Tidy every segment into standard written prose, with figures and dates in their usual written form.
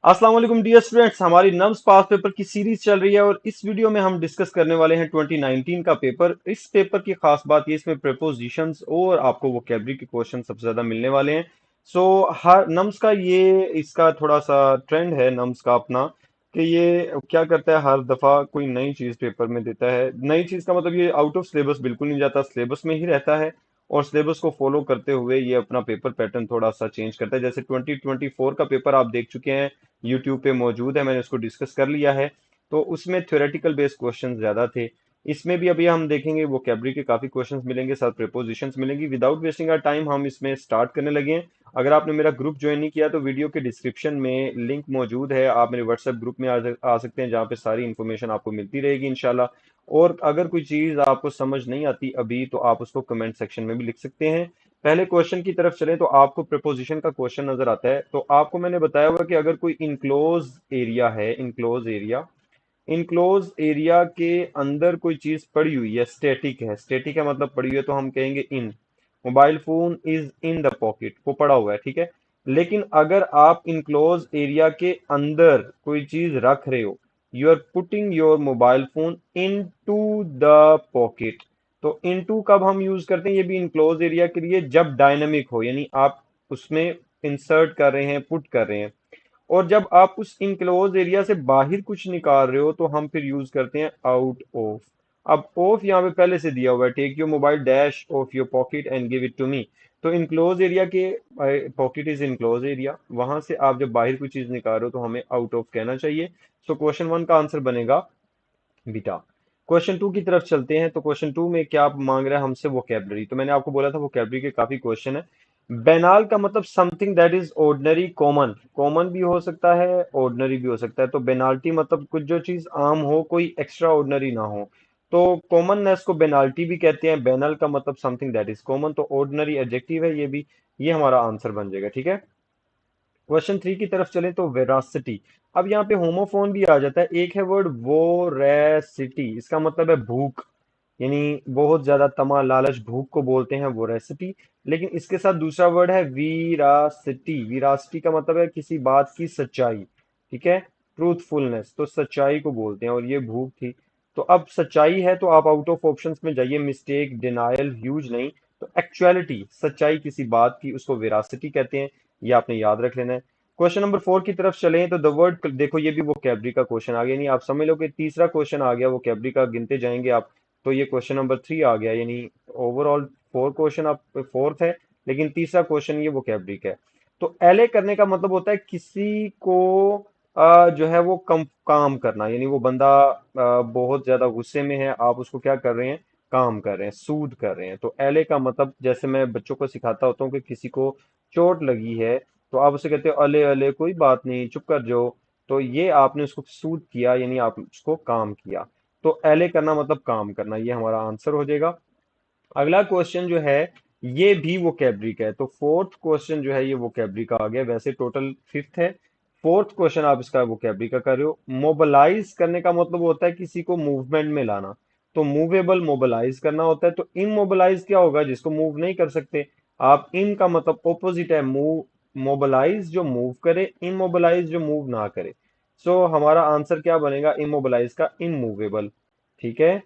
अस्सलाम वालेकुम dear students, हमारी नम्स पास पेपर की सीरीज चल रही है और इस वीडियो में हम डिस्कस करने वाले हैं 2019 का पेपर। इस पेपर की खास बात ये इसमें प्रीपोजिशंस और आपको वोकैबुलरी के क्वेश्चन सबसे ज्यादा मिलने वाले हैं। सो हर नम्स का ये इसका थोड़ा सा ट्रेंड है नम्स का अपना, कि ये क्या करता है हर दफा कोई नई चीज पेपर में देता है। नई चीज का मतलब ये आउट ऑफ सिलेबस बिल्कुल नहीं जाता, सिलेबस में ही रहता है और सिलेबस को फॉलो करते हुए ये अपना पेपर पैटर्न थोड़ा सा चेंज करता है। जैसे 2024 का पेपर आप देख चुके हैं, यूट्यूब पे मौजूद है, मैंने उसको डिस्कस कर लिया है। तो उसमें थ्योरेटिकल बेस्ड क्वेश्चंस ज्यादा थे। इसमें भी अभी हम देखेंगे वोकैबुलरी के काफी क्वेश्चंस मिलेंगे, साथ प्रीपोजिशंस मिलेंगी। विदाउट वेस्टिंग आवर टाइम हम इसमें स्टार्ट करने लगे हैं। अगर आपने मेरा ग्रुप ज्वाइन नहीं किया तो वीडियो के डिस्क्रिप्शन में लिंक मौजूद है, आप मेरे व्हाट्सएप ग्रुप में आ सकते हैं, जहाँ पे सारी इन्फॉर्मेशन आपको मिलती रहेगी इंशाल्लाह। और अगर कोई चीज आपको समझ नहीं आती अभी तो आप उसको कमेंट सेक्शन में भी लिख सकते हैं। पहले क्वेश्चन की तरफ चलें तो आपको प्रीपोजिशन का क्वेश्चन नजर आता है। तो आपको मैंने बताया हुआ कि अगर कोई इनक्लोज एरिया है, इनक्लोज एरिया के अंदर कोई चीज पड़ी हुई है, स्टैटिक है मतलब पड़ी हुई है, तो हम कहेंगे in. Mobile phone is in the pocket, वो पड़ा हुआ है, ठीक है। लेकिन अगर आप इनक्लोज एरिया के अंदर कोई चीज रख रहे हो, you are putting your mobile phone into the pocket. तो इनटू कब हम यूज करते हैं, ये भी इनक्लोज एरिया के लिए, जब डायनेमिक हो, यानी आप उसमें इंसर्ट कर रहे हैं, पुट कर रहे हैं। और जब आप उस इनक्लोज एरिया से बाहर कुछ निकाल रहे हो तो हम फिर यूज करते हैं आउट ऑफ। अब ऑफ यहाँ पे पहले से दिया हुआ है, take your mobile dash of your pocket and give it to me. तो इनक्लोज एरिया के, पॉकेट इज इनक्लोज एरिया, वहां से आप जब बाहर कोई चीज निकाल रहे हो तो हमें आउट ऑफ कहना चाहिए। सो क्वेश्चन वन का आंसर बनेगा बीटा। क्वेश्चन टू की तरफ चलते हैं। तो क्वेश्चन टू में क्या आप मांग रहा है हमसे, वोकैबुलरी। तो मैंने आपको बोला था वोकैबुलरी के काफी क्वेश्चन है। बेनाल का मतलब something that is ordinary, common. Common भी हो सकता है, ऑर्डिनरी भी हो सकता है। तो बेनाल्टी मतलब कुछ जो चीज आम हो, कोई एक्स्ट्रा ऑर्डिनरी ना हो। तो कॉमननेस को बेनाल्टी भी कहते हैं। बेनल का मतलब समथिंग दैट इज कॉमन, तो ऑर्डिनरी एडजेक्टिव है ये भी। ये हमारा आंसर बन जाएगा, ठीक है। क्वेश्चन थ्री की तरफ चलें तो वेरासिटी। अब यहाँ पे होमोफोन भी आ जाता है। एक है वर्ड वोरेसिटी, इसका मतलब है भूख, यानी बहुत ज्यादा तमा, लालच, भूख को बोलते हैं वोरेसिटी। लेकिन इसके साथ दूसरा वर्ड है वीरासिटी। वीरासिटी का मतलब है किसी बात की सच्चाई, ठीक है, ट्रूथफुलनेस। तो सच्चाई को बोलते हैं और ये भूख थी। तो अब सच्चाई है तो आप आउट ऑफ ऑप्शंस में जाइए, मिस्टेक, डिनायल, ह्यूज नहीं। तो एक्चुअलिटी, सच्चाई किसी बात की, उसको वेरासिटी कहते हैं। ये आपने याद रख लेना है। क्वेश्चन नंबर फोर की तरफ चलें तो द वर्ड, देखो ये भी वोकैबुलरी का क्वेश्चन आ गया, नहीं आप समझ लो कि तीसरा क्वेश्चन आ गया वोकैबुलरी का, गिनते जाएंगे आप। तो ये क्वेश्चन नंबर थ्री आ गया, यानी ओवरऑल फोर क्वेश्चन आप, फोर्थ है, लेकिन तीसरा क्वेश्चन ये वोकैबुलरी का है। तो एले करने का मतलब होता है किसी को जो है वो काम करना, यानी वो बंदा बहुत ज्यादा गुस्से में है, आप उसको क्या कर रहे हैं, काम कर रहे हैं, सूद कर रहे हैं। तो एले का मतलब, जैसे मैं बच्चों को सिखाता होता हूँ कि किसी को चोट लगी है तो आप उसे कहते हो अले अले कोई बात नहीं, चुप कर जाओ। तो ये आपने उसको सूद किया, यानी आप उसको काम किया। तो एले करना मतलब काम करना, ये हमारा आंसर हो जाएगा। अगला क्वेश्चन जो है ये भी वोकैबुलरी का है। तो फोर्थ क्वेश्चन जो है ये वोकैबुलरी का आ गया, वैसे टोटल फिफ्थ है। फोर्थ क्वेश्चन आप इसका वोकैबुलरी का कर रहे हो। मोबिलाइज करने का मतलब होता है किसी को मूवमेंट में लाना। तो मूवेबल मोबिलाइज करना होता है। तो इमोबिलाइज क्या होगा, जिसको मूव नहीं कर सकते आप। इन का मतलब ऑपोजिट है मूव, मोबिलाइज जो मूव करे, इमोबिलाइज जो मूव ना करे। सो हमारा आंसर क्या बनेगा, इमोबिलाइज का इमूवेबल, ठीक है।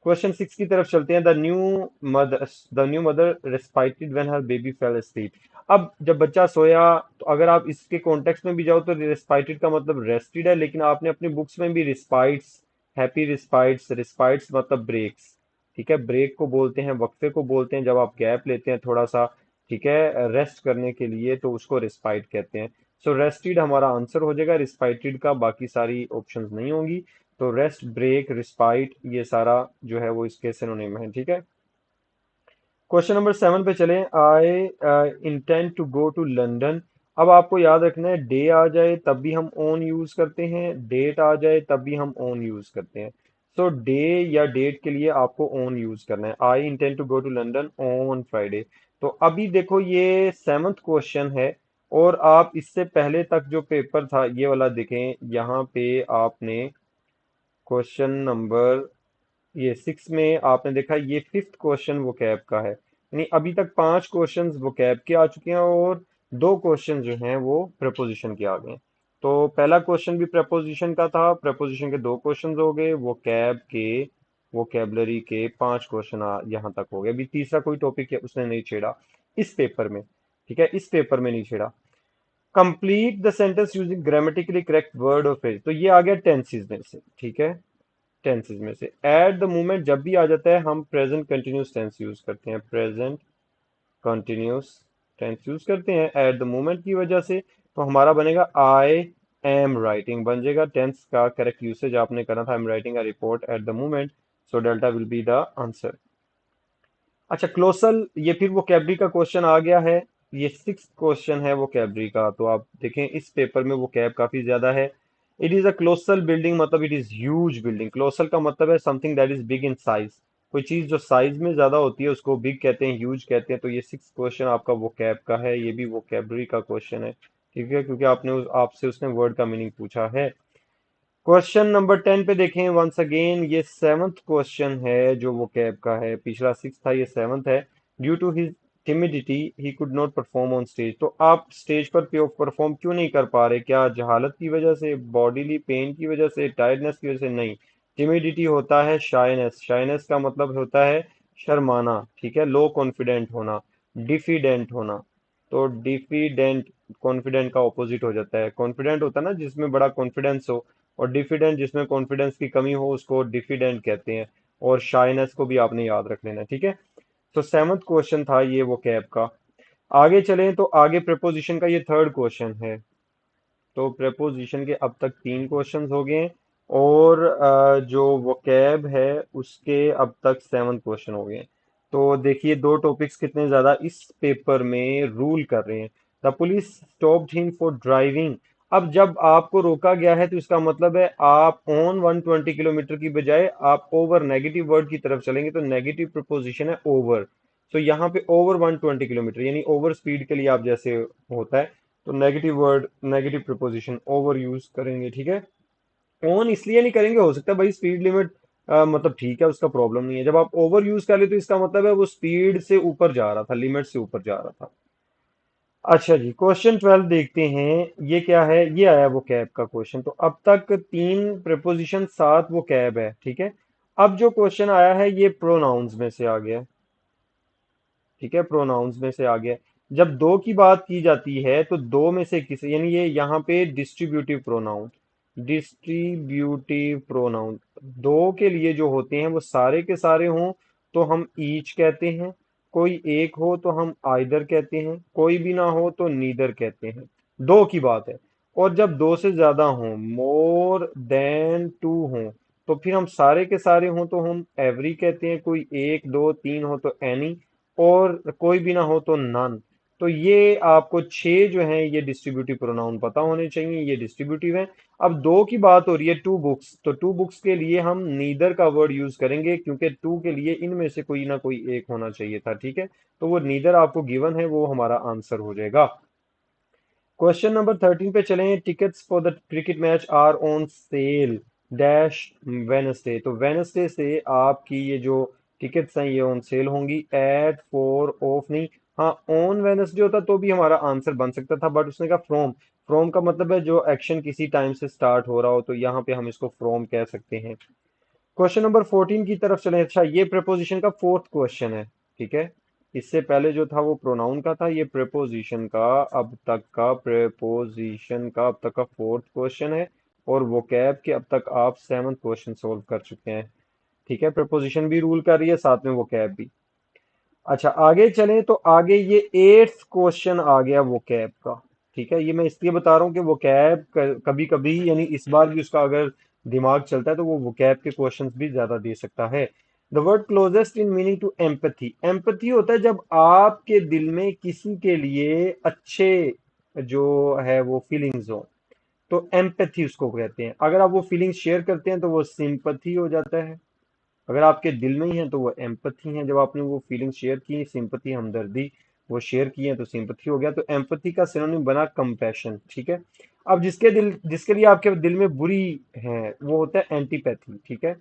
क्वेश्चन सिक्स की तरफ चलते हैं। The new mother respited when her baby fell asleep। अब जब बच्चा सोया, तो अगर आप इसके कॉन्टेक्स्ट में भी जाओ तो रेस्पाइटेड का मतलब रेस्टेड है, लेकिन आपने अपनी बुक्स में भी रिस्पाइट्स, हैप्पी रिस्पाइट्स, रिस्पाइट्स मतलब ब्रेक्स, ठीक है, ब्रेक को बोलते हैं, वक्फे को बोलते हैं, जब आप गैप लेते हैं थोड़ा सा, ठीक है, रेस्ट करने के लिए, तो उसको रिस्पाइट कहते हैं। सो रेस्टेड हमारा आंसर हो जाएगा, रिस्पाइटेड का बाकी सारी ऑप्शंस नहीं होंगी। तो रेस्ट, ब्रेक, रिस्पाइट, ये सारा जो है वो इसके सिनोनिम है, ठीक है। क्वेश्चन नंबर सेवन पे चलें। I intend to go to London. अब आपको याद रखना है, डे आ जाए तब भी हम ओन यूज करते हैं, डेट आ जाए तब भी हम ओन यूज करते हैं। सो डे या डेट के लिए आपको ओन यूज करना है। I intend to go to London on Friday. तो अभी देखो ये सेवंथ क्वेश्चन है, और आप इससे पहले तक जो पेपर था ये वाला देखें, यहाँ पे आपने क्वेश्चन नंबर, ये सिक्स में आपने देखा ये फिफ्थ क्वेश्चन वोकैब का है, यानी अभी तक पांच क्वेश्चंस वोकैब के आ चुके हैं और दो क्वेश्चन जो हैं वो प्रपोजिशन के आ गए हैं। तो पहला क्वेश्चन भी प्रेपोजिशन का था, प्रेपोजिशन के दो क्वेश्चन हो गए, वो कैब के वोकेबलरी के पांच क्वेश्चन यहाँ तक हो गए। अभी तीसरा कोई टॉपिक है उसने नहीं छेड़ा इस पेपर में, ठीक है, इस पेपर में नहीं छेड़ा। Complete the sentence using grammatically correct word और फ्रेज, तो ये आ गया टेंसेस में से, ठीक है। टेंसेस में से एट द मोमेंट जब भी आ जाता है हम प्रेजेंट कंटिन्यूस टेंस यूज करते हैं, प्रेजेंट कंटिन्यूस टेंस यूज करते हैं एट द मोमेंट की वजह से, तो हमारा बनेगा आई एम राइटिंग बन जाएगा। टेंस का करेक्ट यूसेज आपने करना था, I am writing a report at the moment, so delta will be the answer. अच्छा क्लोसल, ये फिर वो कैबरी का क्वेश्चन आ गया है, ये सिक्स क्वेश्चन है वो कैबरी का। तो आप देखें इस पेपर में वो कैब काफी ज्यादा है। It is a colossal building, मतलब it is huge building. Colossal का मतलब है something that is big in size, कोई चीज जो साइज में ज्यादा होती है उसको बिग कहते हैं, ह्यूज कहते हैं। तो ये सिक्स क्वेश्चन आपका वो कैब का है, ये भी वो कैबरी का क्वेश्चन है, ठीक है, क्योंकि आपसे उसने वर्ड का मीनिंग पूछा है। क्वेश्चन नंबर 10 पे देखें वंस अगेन, ये सेवंथ क्वेश्चन है जो वो कैब का है, पिछला सिक्स था ये सेवंथ है। Due to his timidity he could not perform on stage, तो आप स्टेज पर परफॉर्म क्यों नहीं कर पा रहे? क्या जहालत की वजह से, बॉडीली पेन की वजह से, टायर्डनेस की वजह से? नहीं, टिमिडिटी होता है शाइनेस, शाइनेस का मतलब होता है शर्माना, ठीक है, लो कॉन्फिडेंट होना, डिफिडेंट होना। तो डिफिडेंट कॉन्फिडेंट का ऑपोजिट हो जाता है। कॉन्फिडेंट होता है ना जिसमें बड़ा कॉन्फिडेंस हो, और डिफिडेंट जिसमें कॉन्फिडेंस की कमी हो उसको डिफिडेंट कहते हैं। और शाइनेस को भी आपने याद रख लेना, ठीक है। तो सेवंथ क्वेश्चन था ये वो कैब का। आगे चलें तो आगे प्रेपोजिशन का ये थर्ड क्वेश्चन है। तो प्रेपोजिशन के अब तक तीन क्वेश्चंस हो गए हैं, और जो वोकैब है उसके अब तक सेवन क्वेश्चन हो गए हैं। तो देखिए दो टॉपिक्स कितने ज्यादा इस पेपर में रूल कर रहे हैं। The police stopped him for driving, अब जब आपको रोका गया है तो इसका मतलब है आप ऑन 120 किलोमीटर की बजाय आप ओवर नेगेटिव वर्ड की तरफ चलेंगे, तो नेगेटिव प्रिपोजिशन है ओवर। तो यहाँ पे ओवर 120 किलोमीटर यानी ओवर स्पीड के लिए आप जैसे होता है, तो negative word negative preposition over use करेंगे, ठीक है। ऑन इसलिए नहीं करेंगे, हो सकता है भाई स्पीड लिमिट मतलब ठीक है उसका प्रॉब्लम नहीं है, जब आप ओवर यूज कर ले तो इसका मतलब है वो स्पीड से ऊपर जा रहा था, लिमिट से ऊपर जा रहा था। अच्छा जी क्वेश्चन 12 देखते हैं, ये क्या है, ये आया वो कैब का क्वेश्चन। तो अब तक तीन प्रिपोजिशन साथ वो कैब है, ठीक है। अब जो क्वेश्चन आया है ये प्रोनाउंस में से आ गया, ठीक है, प्रोनाउंस में से आ गया। जब दो की बात की जाती है तो दो में से किसी, यानी ये यहाँ पे डिस्ट्रीब्यूटिव प्रोनाउन, डिस्ट्रीब्यूटिव प्रोनाउन दो के लिए जो होते हैं वो सारे के सारे हों तो हम ईच कहते हैं, कोई एक हो तो हम आइदर कहते हैं, कोई भी ना हो तो नीदर कहते हैं। दो की बात है। और जब दो से ज्यादा हों, मोर देन टू हों, तो फिर हम सारे के सारे हों तो हम एवरी कहते हैं, कोई एक दो तीन हो तो एनी, और कोई भी ना हो तो नन। तो ये आपको छह जो हैं ये डिस्ट्रीब्यूटिव प्रोनाउन पता होने चाहिए, ये डिस्ट्रीब्यूटिव है। अब दो की बात हो रही है टू बुक्स, तो टू बुक्स के लिए हम नीदर का वर्ड यूज करेंगे क्योंकि टू के लिए इनमें से कोई ना कोई एक होना चाहिए था, ठीक है। तो वो नीदर आपको गिवन है, वो हमारा आंसर हो जाएगा। क्वेश्चन नंबर 13 पे चलें, tickets for the cricket match are on sale dash Wednesday, तो वेनसडे से आपकी ये जो टिकट्स हैं ये ऑन सेल होंगी, एट फोर ऑफ नहीं, हाँ ऑन वेनसडे होता तो भी हमारा आंसर बन सकता था, बट उसने कहा फ्रॉम, फ्रॉम का मतलब है जो एक्शन किसी टाइम से स्टार्ट हो रहा हो, तो यहाँ पे हम इसको फ्रॉम कह सकते हैं। क्वेश्चन नंबर 14 की तरफ चलें। अच्छा ये प्रेपोजिशन का फोर्थ क्वेश्चन है, ठीक है। इससे पहले जो था वो प्रोनाउन का था, ये प्रेपोजिशन का अब तक का, प्रेपोजिशन का अब तक का फोर्थ क्वेश्चन है। और वोकैब के अब तक आप सेवंथ क्वेश्चन सोल्व कर चुके हैं, ठीक है। प्रेपोजिशन भी रूल कर रही है, साथ में वोकैब भी। अच्छा आगे चलें तो आगे ये एट्थ क्वेश्चन आ गया वोकैब का, ठीक है। ये मैं इसलिए बता रहा हूँ कि वोकैब कभी कभी यानी इस बार भी उसका अगर दिमाग चलता है तो वो वोकैब के क्वेश्चंस भी ज्यादा दे सकता है। The word closest in meaning to empathy, empathy होता है जब आपके दिल में किसी के लिए अच्छे जो है वो फीलिंग्स हो, तो एम्पैथी उसको कहते हैं। अगर आप वो फीलिंग्स शेयर करते हैं तो वो सिंपथी हो जाता है। अगर आपके दिल में ही है तो वो एम्पथी है, जब आपने वो फीलिंग शेयर की, सिंपथी हमदर्दी वो शेयर की है तो सिंपथी हो गया। तो एम्पथी का सिनोनिम बना कंपैशन, ठीक है। अब जिसके लिए आपके दिल में बुरी है वो होता है एंटीपैथी, ठीक है,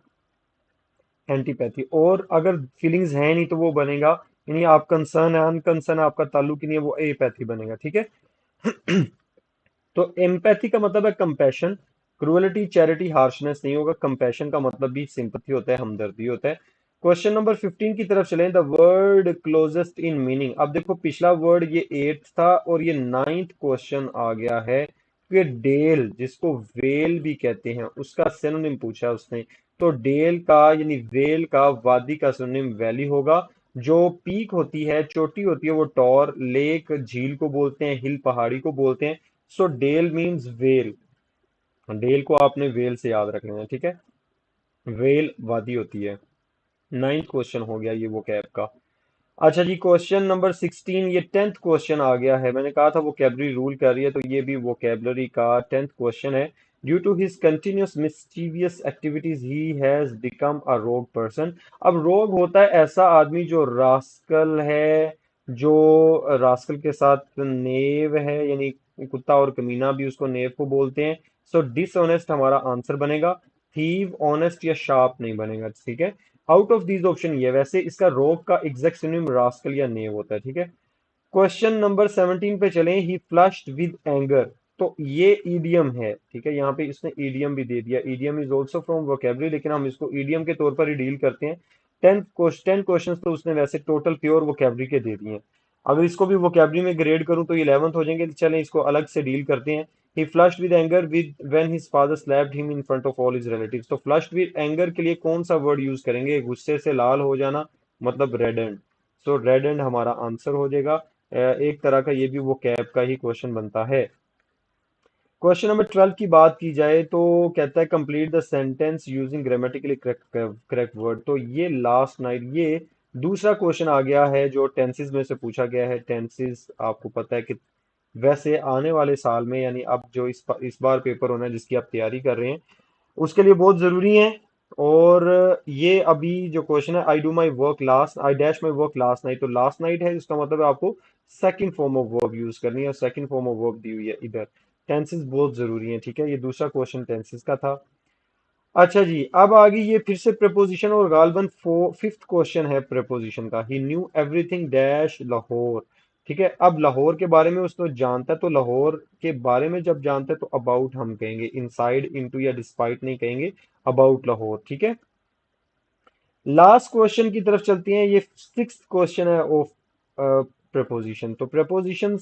एंटीपैथी। और अगर फीलिंग्स है नहीं तो वो बनेगा, यानी आप कंसर्न है, अनकंसर्न आपका ताल्लुक ही नहीं है, वो एपैथी बनेगा, ठीक है। तो एम्पैथी का मतलब है कंपैशन, क्रुएलिटी, चैरिटी, हार्शनेस नहीं होगा। कंपैशन का मतलब भी सिंपथी होता है, हमदर्दी होता है। क्वेश्चन नंबर 15 की तरफ चलें। The word closest in meaning. अब देखो पिछला वर्ड ये एट्थ था और ये नाइन्थ क्वेश्चन आ गया है। ये डेल, जिसको वेल भी कहते हैं, उसका सिनोनिम पूछा है उसने। तो डेल का यानी वेल का वादी का सिनोनिम वैली होगा। जो पीक होती है, चोटी होती है, वो टॉर, लेक झील को बोलते हैं, हिल पहाड़ी को बोलते हैं। So dale means vale. Dale को आपने वेल से याद रख लेना है, ठीक है। वेल वादी होती है। नाइन्थ क्वेश्चन हो गया ये वोकैब का। अच्छा जी, क्वेश्चन नंबर 16, ये टेंथ क्वेश्चन आ गया है। मैंने कहा था वोकेबलरी रूल कर रही है, तो ये भी वोकेबलरी का टेंथ क्वेश्चन है। Due to his continuous mischievous activities he has become a rogue person. अब रोग होता है ऐसा आदमी जो रास्कल है, जो रास्कल के साथ नेव है, यानी कुत्ता और कमीना भी उसको नेव को बोलते हैं। सो डिसऑनेस्ट हमारा आंसर बनेगा। थीव, ऑनेस्ट या शार्प नहीं बनेगा, ठीक है। आउट ऑफ दीज ऑप्शन ये है। वैसे इसका रोग का एग्जैक्ट सिनोनिम रास्कल या नेव होता है, ठीक है। क्वेश्चन नंबर 17 पे चलें। ही फ्लश्ड विद एंगर। तो ये ईडियम है, ठीक है। यहाँ पे इसने ईडियम भी दे दिया। Idiom is also from vocabulary, लेकिन हम इसको ईडियम के तौर पर ही डील करते हैं। 10 क्वेश्चन तो उसने वैसे टोटल प्योर वोकेबलरी के दे दिए हैं। अगर इसको भी वोकेबलरी में ग्रेड करूं तो 11th हो जाएंगे। चलें इसको अलग से डील करते हैं। He flushed with anger with when his father slapped him in front of all his relatives. तो फ्लश्ड विद एंगर के लिए कौन सा वर्ड यूज करेंगे? गुस्से से लाल हो जाना, मतलब रेडेंड। सो रेडेंड हमारा आंसर हो जाएगा। एक तरह का ये भी वो कैब का ही क्वेश्चन बनता है। क्वेश्चन नंबर 12 की बात की जाए तो कहता है complete the sentence using grammatically correct word. तो ये लास्ट नाइट, ये दूसरा क्वेश्चन आ गया है जो टेंसेस में से पूछा गया है। टेंसेस आपको पता है कि वैसे आने वाले साल में, यानी अब जो इस बार पेपर होना है जिसकी आप तैयारी कर रहे हैं, उसके लिए बहुत जरूरी है। और ये अभी जो क्वेश्चन है, I do my work last, I dash my work last night. तो लास्ट नाइट है, इसका मतलब है आपको second form of verb use करनी है, और सेकंड फॉर्म ऑफ वर्ब दी हुई है इधर। टेंसेस बहुत जरूरी है, ठीक है। ये दूसरा क्वेश्चन टेंसेस का था। अच्छा जी, अब आ गई ये फिर से प्रपोजिशन, और गालबन फिफ्थ क्वेश्चन है प्रपोजिशन का। ही न्यू एवरीथिंग डैश लाहौर। ठीक है, अब लाहौर के बारे में उसको जानता है, तो लाहौर के बारे में जब जानता है तो अबाउट हम कहेंगे, इनसाइड, इनटू या डिस्पाइट नहीं कहेंगे, अबाउट लाहौर, ठीक है। लास्ट क्वेश्चन की तरफ चलती हैं। ये सिक्स्थ क्वेश्चन है ऑफ प्रपोजिशन। तो प्रपोजिशन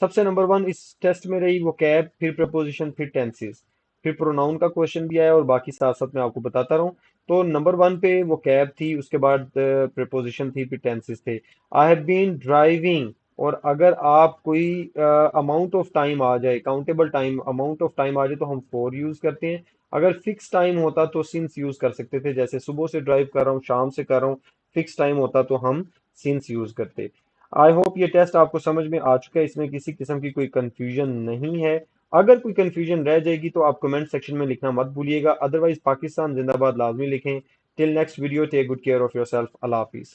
सबसे नंबर वन इस टेस्ट में रही, वो कैब, फिर प्रपोजिशन, फिर टेंसेस, फिर प्रोनाउन का क्वेश्चन भी आया, और बाकी साथ साथ मैं आपको बताता रहूं। तो नंबर वन पे वो कैब थी, उसके बाद प्रपोजिशन थी, फिर टेंसेस थे। I have been driving. और अगर आप कोई अमाउंट ऑफ टाइम आ जाए, countable time, amount of time आ जाए, तो हम फॉर यूज करते हैं। अगर फिक्स टाइम होता तो सिंस यूज कर सकते थे, जैसे सुबह से ड्राइव कर रहा हूँ, शाम से कर रहा हूँ। फिक्स टाइम होता तो हम सिंस यूज करते। आई होप ये टेस्ट आपको समझ में आ चुका है, इसमें किसी किस्म की कोई कंफ्यूजन नहीं है। अगर कोई कंफ्यूजन रह जाएगी तो आप कमेंट सेक्शन में लिखना मत भूलिएगा। अदरवाइज पाकिस्तान जिंदाबाद लाजमी लिखें। Till next video, take good care of yourself. अल्लाह हाफिज।